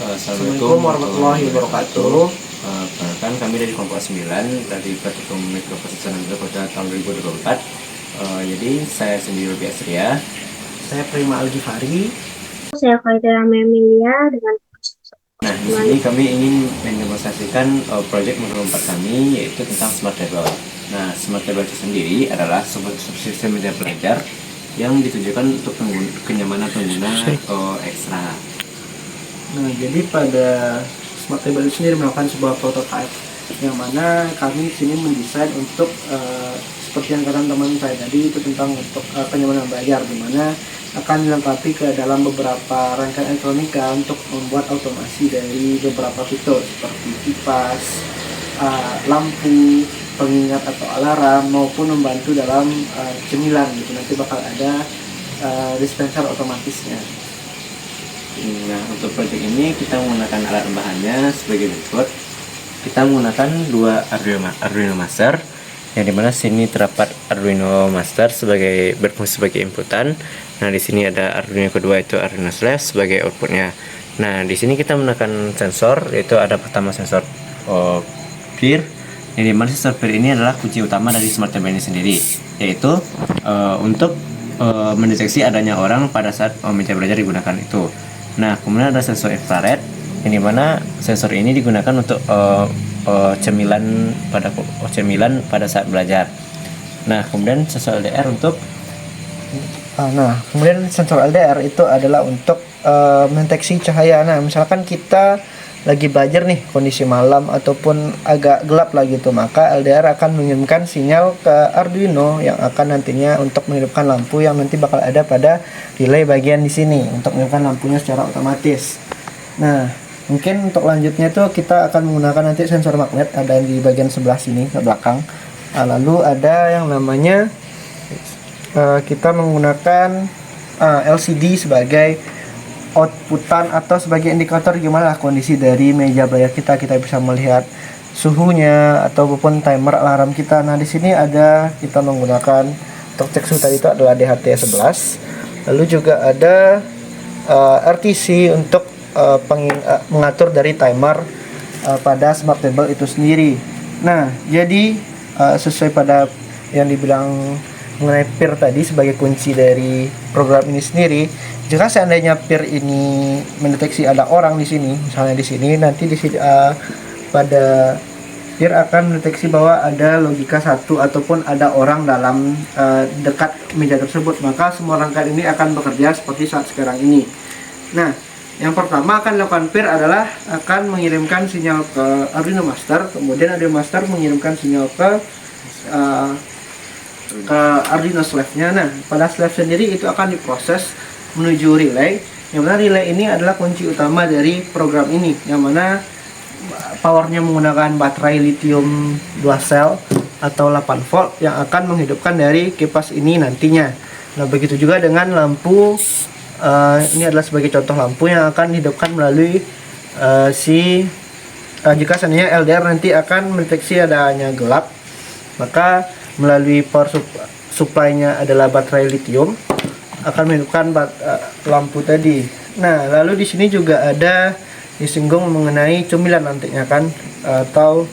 Assalamualaikum warahmatullahi wabarakatuh. Perkenalkan, kami dari kelompok 9 dari Praktikum Mikroproses pada tahun 2024. Jadi saya sendiri Robi Asria. Saya Prima Al-Ghifari. Saya Faida Memilia dengan. Nah, di sini kami ingin mendemonstrasikan proyek menurut 4 kami, yaitu tentang Smart Table. Nah, Smart Table itu sendiri adalah sebuah subsistem media belajar yang ditujukan untuk kenyamanan pengguna atau ekstra. Nah, jadi pada Smart Table itu sendiri melakukan sebuah prototype yang mana kami di sini mendesain untuk seperti yang kata teman saya tadi, itu tentang untuk kenyamanan belajar, di mana akan dilengkapi ke dalam beberapa rangkaian elektronika untuk membuat otomasi dari beberapa fitur seperti kipas, lampu, pengingat atau alarm, maupun membantu dalam cemilan gitu. Nanti bakal ada dispenser otomatisnya. Nah, untuk proyek ini kita menggunakan alat bahannya sebagai berikut. Kita menggunakan dua Arduino Master, yang dimana sini terdapat Arduino Master sebagai berfungsi sebagai inputan. Nah, di sini ada Arduino kedua, itu Arduino Slash sebagai outputnya. Nah, di sini kita menggunakan sensor, yaitu ada pertama sensor peer, yang dimana sensor peer ini adalah kunci utama dari Smart Table ini sendiri, yaitu untuk mendeteksi adanya orang pada saat meja belajar digunakan itu. Nah, kemudian ada sensor infrared, yang dimana sensor ini digunakan untuk cemilan pada saat belajar. Nah, kemudian sensor LDR untuk kemudian sensor LDR itu adalah untuk mendeteksi cahaya. Nah, misalkan kita lagi belajar nih, kondisi malam ataupun agak gelap lah gitu, maka LDR akan mengirimkan sinyal ke Arduino yang akan nantinya untuk menghidupkan lampu yang nanti bakal ada pada relay bagian di sini untuk menghidupkan lampunya secara otomatis. Nah, mungkin untuk lanjutnya tuh kita akan menggunakan nanti sensor magnet, ada di bagian sebelah sini ke belakang. Lalu ada yang namanya kita menggunakan LCD sebagai outputan atau sebagai indikator gimana kondisi dari meja belajar kita. Kita bisa melihat suhunya ataupun timer alarm kita. Nah, di sini ada kita menggunakan untuk cek suhu tadi itu adalah DHT11. Lalu juga ada RTC untuk mengatur dari timer pada Smart Table itu sendiri. Nah, jadi sesuai pada yang dibilang mengenai peer tadi sebagai kunci dari program ini sendiri, jika seandainya peer ini mendeteksi ada orang di sini, misalnya di sini, nanti di sini pada peer akan mendeteksi bahwa ada logika 1 ataupun ada orang dalam dekat meja tersebut, maka semua rangkaian ini akan bekerja seperti saat sekarang ini. Nah, yang pertama akan dilakukan peer adalah akan mengirimkan sinyal ke Arduino Master, kemudian Arduino Master mengirimkan sinyal ke Arduino Slash-nya. Nah, pada Slash sendiri itu akan diproses menuju relay, yang mana relay ini adalah kunci utama dari program ini, yang mana powernya menggunakan baterai lithium 2 sel atau 8 volt yang akan menghidupkan dari kipas ini nantinya. Nah, begitu juga dengan lampu. Ini adalah sebagai contoh lampu yang akan dihidupkan melalui jika seandainya LDR nanti akan mendeteksi adanya gelap, maka melalui power supply-nya adalah baterai lithium akan menghidupkan lampu tadi. Nah, lalu di sini juga ada disinggung mengenai cemilan nantinya kan, atau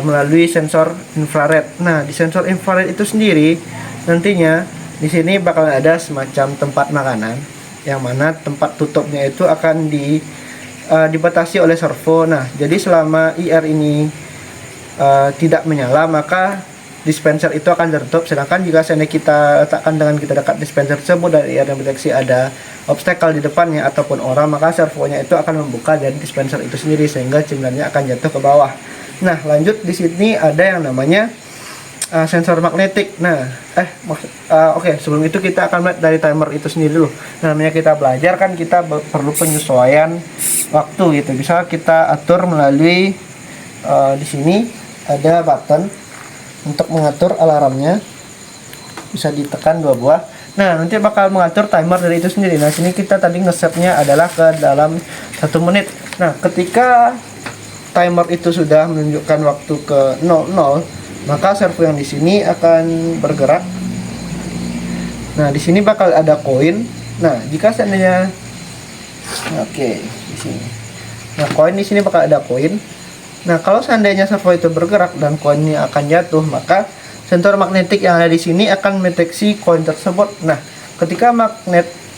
melalui sensor infrared. Nah, di sensor infrared itu sendiri nantinya di sini bakal ada semacam tempat makanan, yang mana tempat tutupnya itu akan dibatasi oleh servo. Nah, jadi selama IR ini tidak menyala, maka dispenser itu akan tertutup. Sedangkan jika seandainya kita letakkan dengan kita dekat dispenser tersebut dan IR yang mendeteksi ada obstacle di depannya ataupun orang, maka servonya itu akan membuka dari dispenser itu sendiri sehingga cemilannya akan jatuh ke bawah. Nah, lanjut di sini ada yang namanya sensor magnetik. Nah, oke, sebelum itu kita akan melihat dari timer itu sendiri dulu. Nah, namanya kita belajar kan, kita perlu penyesuaian waktu gitu. Bisa kita atur melalui di sini ada button untuk mengatur alarmnya, bisa ditekan 2 buah. Nah, nanti bakal mengatur timer dari itu sendiri. Nah, sini kita tadi ngesetnya adalah ke dalam 1 menit. Nah, ketika timer itu sudah menunjukkan waktu ke 00, maka servo yang di sini akan bergerak. Nah, di sini bakal ada koin. Nah, jika seandainya di sini Nah, koin di sini bakal ada koin. Nah, kalau seandainya servo itu bergerak dan koinnya akan jatuh, maka sensor magnetik yang ada di sini akan mendeteksi koin tersebut. Nah, ketika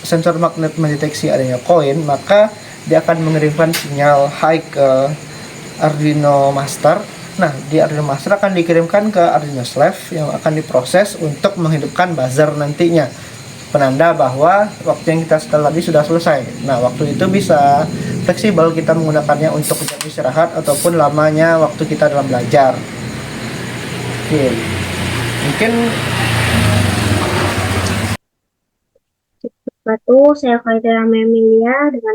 sensor magnet mendeteksi adanya koin, maka dia akan mengirimkan sinyal high ke Arduino Master. Nah, di Arduino Master akan dikirimkan ke Arduino Slave yang akan diproses untuk menghidupkan buzzer nantinya, penanda bahwa waktu yang kita setel tadi sudah selesai. Nah, waktu itu bisa fleksibel, kita menggunakannya untuk jam istirahat ataupun lamanya waktu kita dalam belajar. Oke, mungkin Batu, saya Faidera Memilia dengan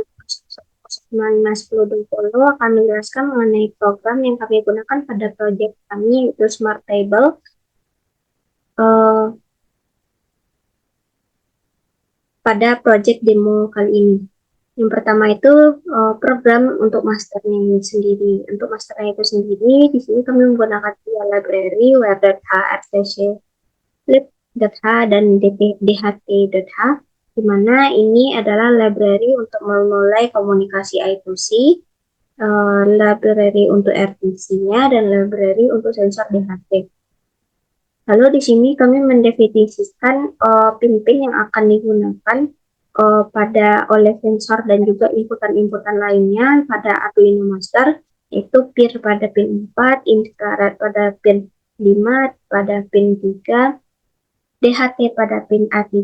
951020 akan menjelaskan mengenai program yang kami gunakan pada proyek kami, yaitu Smart Table. Pada proyek demo kali ini. Yang pertama itu program untuk masternya sendiri. Untuk masternya itu sendiri, di sini kami menggunakan tiga library, web.h, rtc, lib.h, dan dht.h, di mana ini adalah library untuk memulai komunikasi I2C, library untuk RTC-nya, dan library untuk sensor DHT. Lalu di sini kami mendefinisikan pin-pin yang akan digunakan oleh sensor dan juga inputan-inputan lainnya pada Arduino Master, yaitu peer pada pin 4, infrared pada pin 5, pada pin 3, DHT pada pin A3,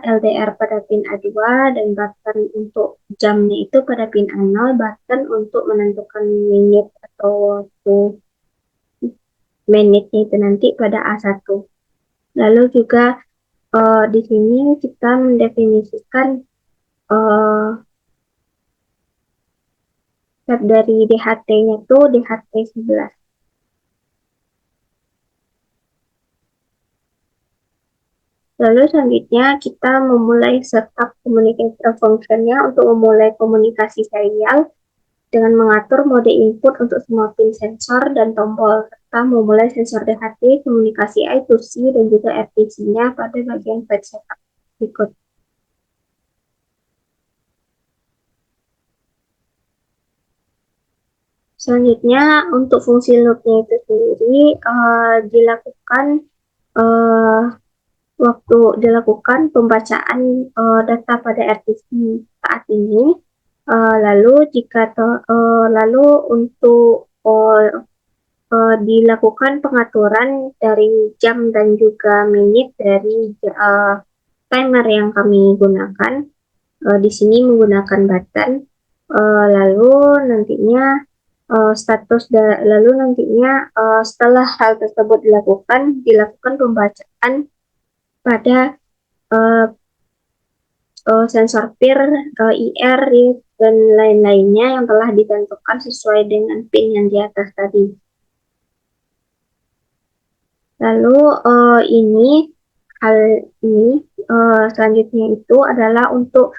LDR pada pin A2, dan button untuk jamnya itu pada pin A0, button untuk menentukan menit atau waktu menitnya itu nanti pada A1. Lalu juga di sini kita mendefinisikan tab dari DHT-nya itu DHT 11. Lalu selanjutnya kita memulai setup communicator function-nya untuk memulai komunikasi serial dengan mengatur mode input untuk semua pin sensor dan tombol, serta memulai sensor DHT, komunikasi I2C, dan juga RTC-nya pada bagian fetch setup berikut. Selanjutnya, untuk fungsi loop-nya itu sendiri dilakukan waktu dilakukan pembacaan data pada RTC saat ini. Lalu untuk dilakukan pengaturan dari jam dan juga menit dari timer yang kami gunakan. Di sini menggunakan button. Lalu nantinya setelah hal tersebut dilakukan pembacaan pada sensor peer, IR, dan lain-lainnya yang telah ditentukan sesuai dengan pin yang di atas tadi. Lalu selanjutnya itu adalah untuk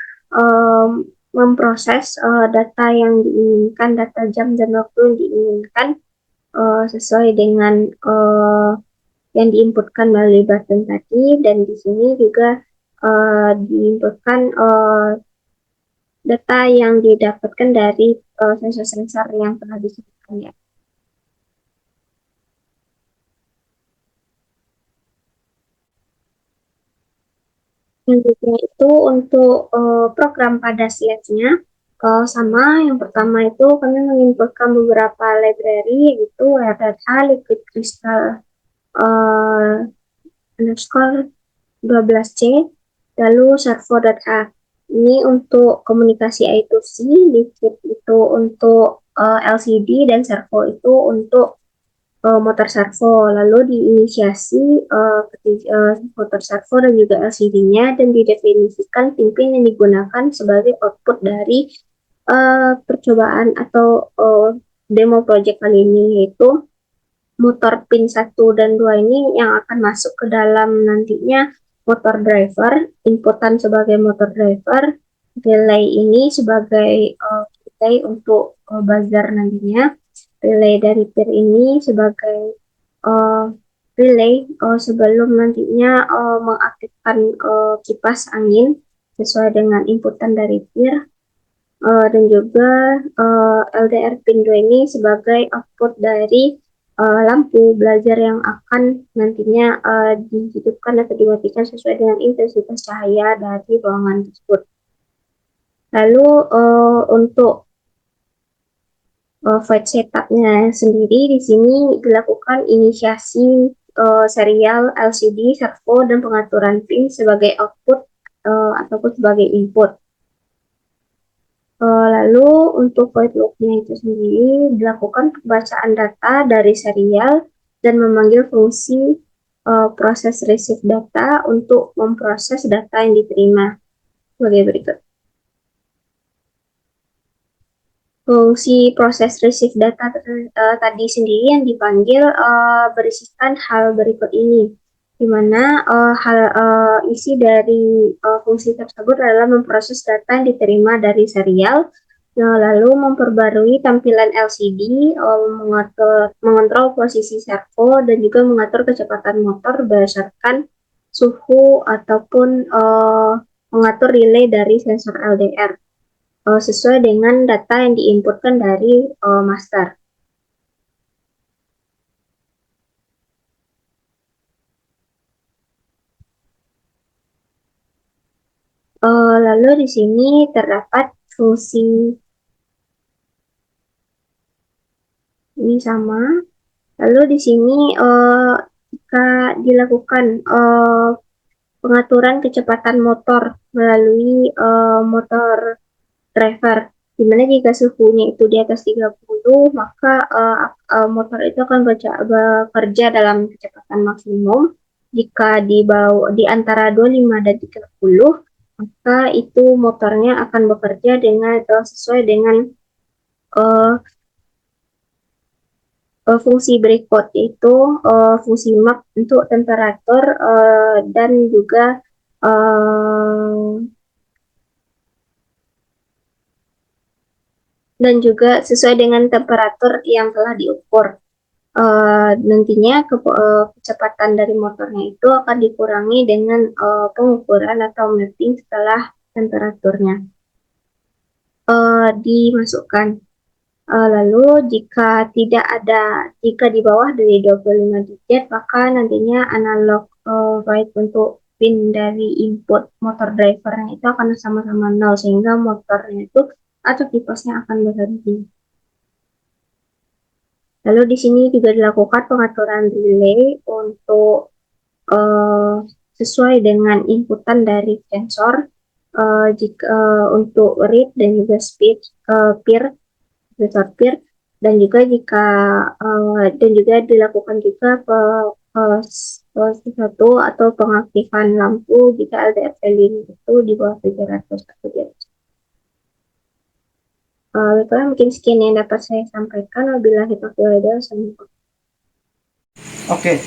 memproses data yang diinginkan, data jam dan waktu yang diinginkan sesuai dengan yang diinputkan melalui button tadi, dan di sini juga diinputkan data yang didapatkan dari sensor-sensor yang telah disebutkan ya. Selanjutnya itu untuk program pada slide-nya sama. Yang pertama itu kami menginputkan beberapa library, yaitu WRH, Liquid Crystal underscore 12C, lalu servo.h. Ini untuk komunikasi I2C, Liquid itu untuk LCD, dan servo itu untuk motor servo. Lalu diinisiasi motor servo dan juga LCD-nya, dan didefinisikan pin-pin yang digunakan sebagai output dari percobaan atau demo project kali ini, yaitu motor pin 1 dan 2 ini yang akan masuk ke dalam nantinya motor driver, inputan sebagai motor driver, relay ini sebagai relay untuk buzzer nantinya, relay dari peer ini sebagai relay sebelum nantinya mengaktifkan kipas angin sesuai dengan inputan dari peer. dan juga LDR pin 2 ini sebagai output dari lampu belajar yang akan nantinya dihidupkan atau dimatikan sesuai dengan intensitas cahaya dari ruangan tersebut. Lalu untuk void setupnya sendiri di sini dilakukan inisiasi serial LCD, servo, dan pengaturan pin sebagai output ataupun sebagai input. Lalu untuk void loop-nya itu sendiri dilakukan pembacaan data dari serial dan memanggil fungsi proses receive data untuk memproses data yang diterima sebagai berikut. Fungsi proses receive data tadi sendiri yang dipanggil berisikan hal berikut ini, di mana isi dari fungsi tersebut adalah memproses data yang diterima dari serial, lalu memperbarui tampilan LCD, mengontrol posisi servo, dan juga mengatur kecepatan motor berdasarkan suhu ataupun mengatur relay dari sensor LDR. Sesuai dengan data yang diinputkan dari master. Lalu di sini terdapat fungsi ini sama. Lalu di sini jika dilakukan pengaturan kecepatan motor melalui motor driver, dimana jika suhunya itu di atas 30, maka motor itu akan bekerja dalam kecepatan maksimum. Jika di antara 25 dan 30, maka itu motornya akan bekerja dengan sesuai dengan fungsi berikut, yaitu fungsi map untuk temperatur dan juga sesuai dengan temperatur yang telah diukur. Nantinya kecepatan dari motornya itu akan dikurangi dengan pengukuran atau mapping setelah temperaturnya dimasukkan. Lalu jika jika di bawah dari 25 digit, maka nantinya analog write untuk pin dari input motor drivernya itu akan sama-sama 0, sehingga motornya itu atau tipesnya akan berhenti. Lalu di sini juga dilakukan pengaturan relay untuk sesuai dengan inputan dari sensor untuk read dan juga speed sensor peer, dan juga dilakukan juga sesuatu atau pengaktifan lampu jika LDR value itu di bawah 700 atau di atas. Baiklah, mungkin sekian yang dapat saya sampaikan. Wabillahi taufiq wal hidayah. Oke,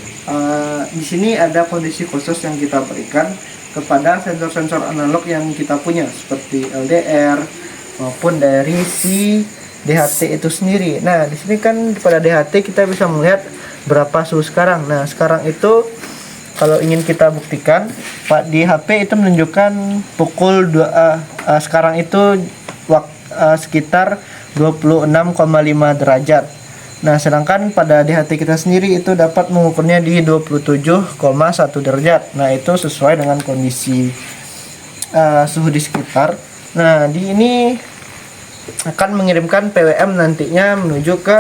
di sini ada kondisi khusus yang kita berikan kepada sensor-sensor analog yang kita punya, seperti LDR maupun dari si DHT itu sendiri. Nah, di sini kan pada DHT kita bisa melihat berapa suhu sekarang. Nah, sekarang itu kalau ingin kita buktikan, Pak, di HP itu menunjukkan pukul 2 sekarang itu sekitar 26,5 derajat. Nah, sedangkan pada DHT kita sendiri itu dapat mengukurnya di 27,1 derajat. Nah, itu sesuai dengan kondisi suhu di sekitar. Nah, di ini akan mengirimkan PWM nantinya menuju ke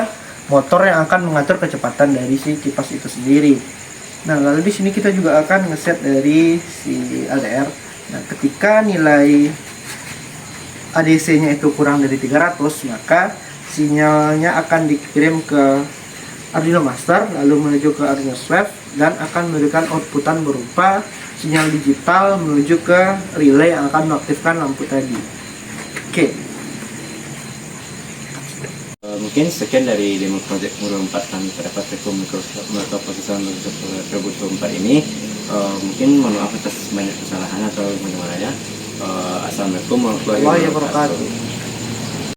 motor yang akan mengatur kecepatan dari si kipas itu sendiri. Nah, lalu di sini kita juga akan ngeset dari si LDR. Nah, ketika nilai ADC-nya itu kurang dari 300, maka sinyalnya akan dikirim ke Arduino Master, lalu menuju ke Arduino Swift, dan akan memberikan outputan berupa sinyal digital menuju ke relay yang akan mengaktifkan lampu tadi. Oke. Mungkin sekian dari demo project Modul 4 kami pada praktikum mikroprosesor 2024 ini. Mungkin mohon maaf atas banyak kesalahan atau bagaimana ya. Assalamualaikum warahmatullahi wabarakatuh.